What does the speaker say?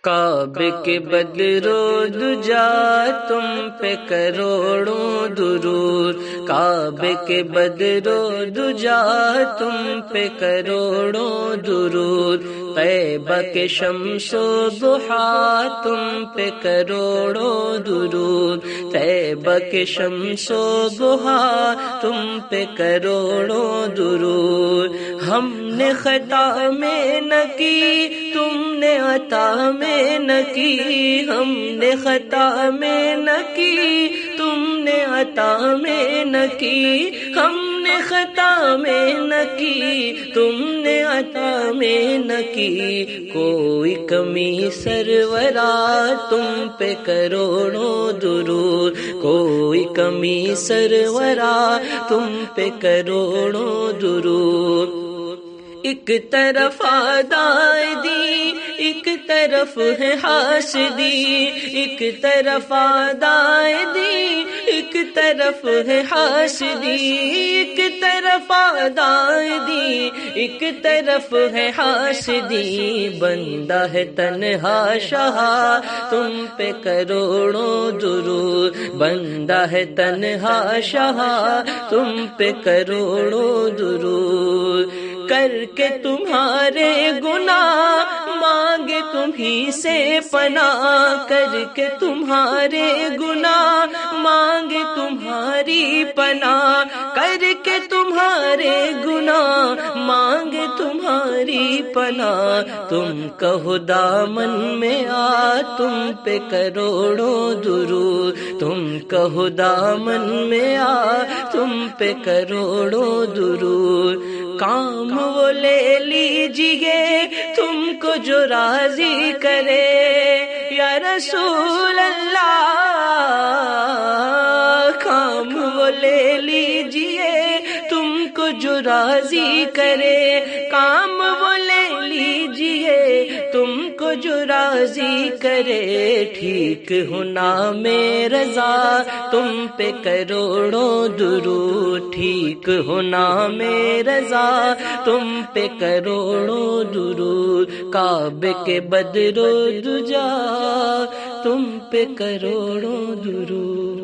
کعبے کے بدرو دجا تم پہ کروڑوں درود، کعبے کے بدرو دجا تم پہ کروڑوں درود، طیبہ کے شمس و ضحیٰ تم پہ کروڑوں درود، طیبہ کے شمس و ضحیٰ تم پہ کروڑوں درود۔ ہم نے خطا میں نہ کی تم نے عطا میں نہ کی، ہم نے خطا میں نہ کی تم نے عطا میں نہ کی، ہم نے خطا میں نہ کی تم نے عطا میں نہ کی، کوئی کمی سرورا تم پہ کروڑوں درود، کوئی کمی سرورا تم پہ کروڑوں درود۔ ایک طرف آدائے دی ایک طرف ہے حاسدی، ایک طرف آدائے دی ایک طرف ہے حاسدی، ایک طرف آدائے دی ایک طرف ہے حاسدی، بندہ ہے تنہا شاہ تم پہ کروڑوں درود، بندہ ہے تنہا شاہ تم پہ کروڑوں درود، کر کے تمہارے گناہ مانگے تمہیں سے پناہ، کر کے تمہارے گناہ مانگے تمہاری پناہ، کر کے تمہارے گناہ مانگے تمہاری پناہ، تم کہو دامن میں آ تم پہ کروڑوں درود، تم کہو دامن میں آ تم پہ کروڑوں درود، کام وہ لے لیجئے تم کو جو راضی کرے یا رسول اللہ، کام وہ لے لیجئے تم کو جو راضی کرے، کام وہ لے لیجئے تم کو جو راضی کرے، ٹھیک ہونا میں رضا تم پہ کروڑوں درود، ٹھیک ہونا میں رضا تم پہ کروڑوں درود، کعبے کے بدرو دجا تم پہ کروڑوں درود۔